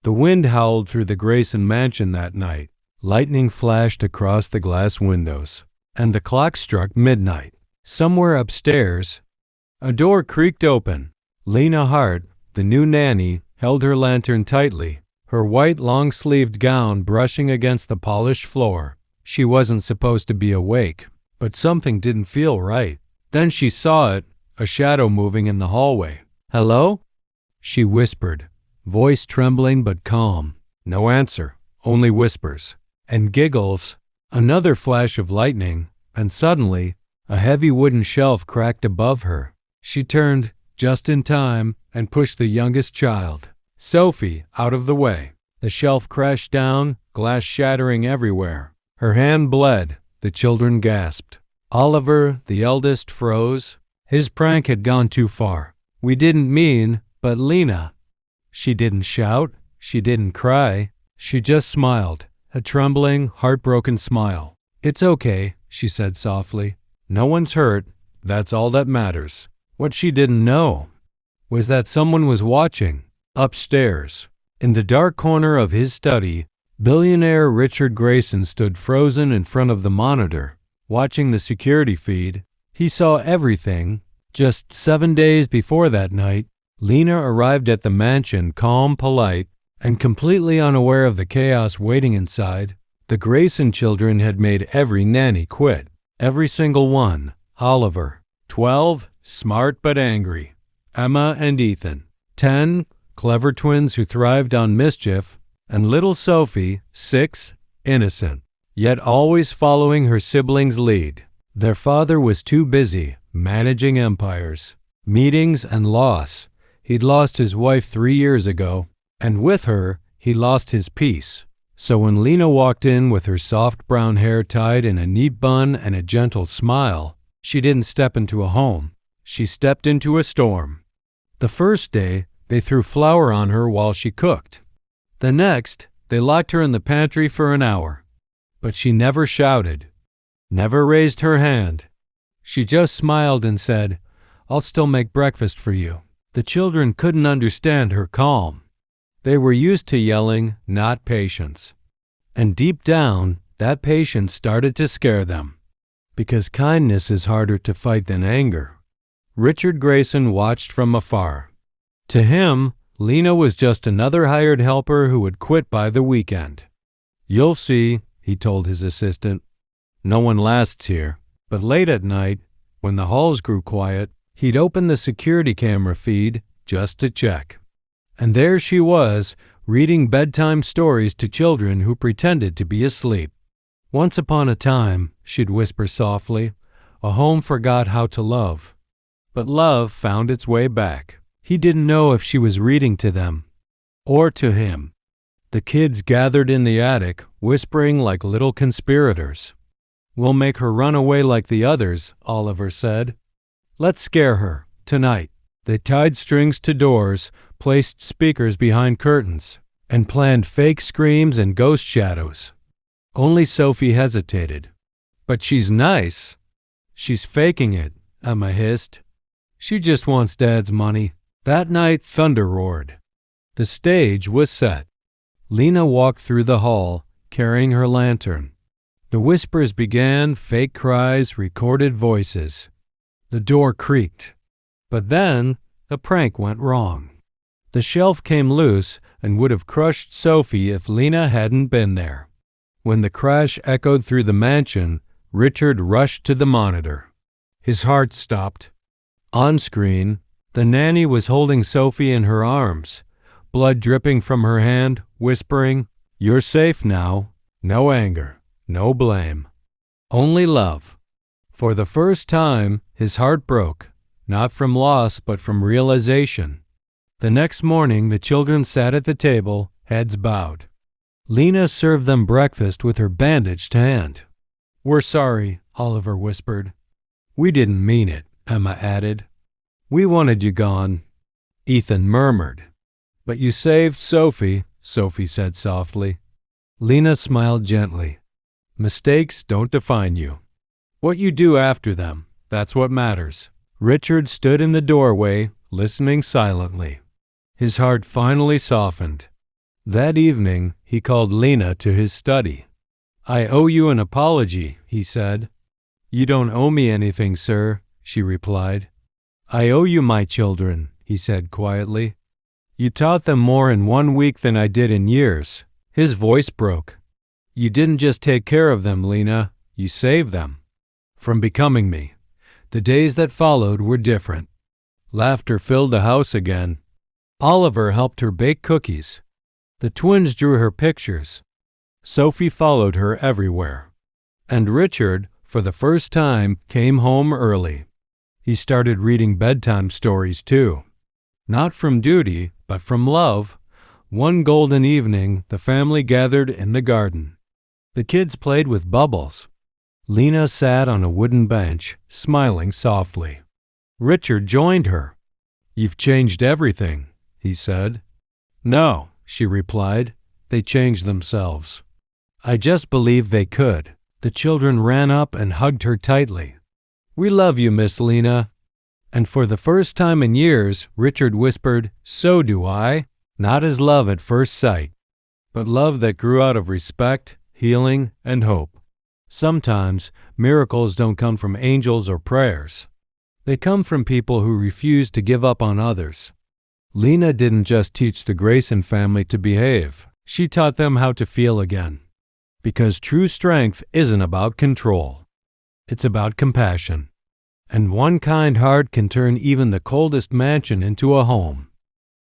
The wind howled through the Grayson mansion that night. Lightning flashed across the glass windows, and the clock struck midnight. Somewhere upstairs, a door creaked open. Lena Hart, the new nanny, held her lantern tightly, her white long-sleeved gown brushing against the polished floor. She wasn't supposed to be awake, but something didn't feel right. Then she saw it, a shadow moving in the hallway. "Hello?" she whispered, voice trembling but calm. No answer, only whispers and giggles. Another flash of lightning, and suddenly, a heavy wooden shelf cracked above her. She turned, just in time, and pushed the youngest child, Sophie, out of the way. The shelf crashed down, glass shattering everywhere. Her hand bled. The children gasped. Oliver, the eldest, froze. His prank had gone too far. "We didn't mean, but Lena." She didn't shout. She didn't cry. She just smiled, a trembling, heartbroken smile. "It's okay," she said softly. "No one's hurt. That's all that matters." What she didn't know was that someone was watching. Upstairs, in the dark corner of his study, billionaire Richard Grayson stood frozen in front of the monitor, watching the security feed. He saw everything. Just 7 days before that night, Lena arrived at the mansion calm, polite, and completely unaware of the chaos waiting inside. The Grayson children had made every nanny quit. Every single one. Oliver, 12, smart but angry. Emma and Ethan, 10, clever twins who thrived on mischief. And little Sophie, 6, innocent, yet always following her siblings' lead. Their father was too busy managing empires, meetings, and loss. He'd lost his wife 3 years ago, and with her, he lost his peace. So when Lena walked in with her soft brown hair tied in a neat bun and a gentle smile, she didn't step into a home. She stepped into a storm. The first day, they threw flour on her while she cooked. The next, they locked her in the pantry for an hour. But she never shouted, never raised her hand. She just smiled and said, "I'll still make breakfast for you." The children couldn't understand her calm. They were used to yelling, not patience. And deep down, that patience started to scare them. Because kindness is harder to fight than anger. Richard Grayson watched from afar. To him, Lena was just another hired helper who would quit by the weekend. "You'll see," he told his assistant. "No one lasts here." But late at night, when the halls grew quiet, he'd open the security camera feed just to check. And there she was, reading bedtime stories to children who pretended to be asleep. "Once upon a time," she'd whisper softly, "a home forgot how to love. But love found its way back." He didn't know if she was reading to them or to him. The kids gathered in the attic, whispering like little conspirators. "We'll make her run away like the others," Oliver said. "Let's scare her, tonight." They tied strings to doors, placed speakers behind curtains, and planned fake screams and ghost shadows. Only Sophie hesitated. "But she's nice." "She's faking it," Emma hissed. "She just wants Dad's money." That night, thunder roared. The stage was set. Lena walked through the hall, carrying her lantern. The whispers began, fake cries, recorded voices. The door creaked. But then, the prank went wrong. The shelf came loose and would have crushed Sophie if Lena hadn't been there. When the crash echoed through the mansion, Richard rushed to the monitor. His heart stopped. On screen, the nanny was holding Sophie in her arms, blood dripping from her hand, whispering, "You're safe now. No anger, no blame. Only love." For the first time, his heart broke, not from loss but from realization. The next morning, the children sat at the table, heads bowed. Lena served them breakfast with her bandaged hand. "We're sorry," Oliver whispered. "We didn't mean it," Emma added. "We wanted you gone," Ethan murmured. "But you saved Sophie," Sophie said softly. Lena smiled gently. "Mistakes don't define you. What you do after them, that's what matters." Richard stood in the doorway, listening silently. His heart finally softened. That evening, he called Lena to his study. "I owe you an apology," he said. "You don't owe me anything, sir," she replied. "I owe you my children," he said quietly. "You taught them more in 1 week than I did in years." His voice broke. "You didn't just take care of them, Lena. You saved them from becoming me." The days that followed were different. Laughter filled the house again. Oliver helped her bake cookies. The twins drew her pictures. Sophie followed her everywhere. And Richard, for the first time, came home early. He started reading bedtime stories too. Not from duty, but from love. One golden evening, the family gathered in the garden. The kids played with bubbles. Lena sat on a wooden bench, smiling softly. Richard joined her. "You've changed everything," he said. "No," she replied. "They changed themselves." "I just believed they could." The children ran up and hugged her tightly. "We love you, Miss Lena." And for the first time in years, Richard whispered, "So do I." Not as love at first sight, but love that grew out of respect, healing, and hope. Sometimes miracles don't come from angels or prayers. They come from people who refuse to give up on others. Lena didn't just teach the Grayson family to behave. She taught them how to feel again. Because true strength isn't about control. It's about compassion. And one kind heart can turn even the coldest mansion into a home.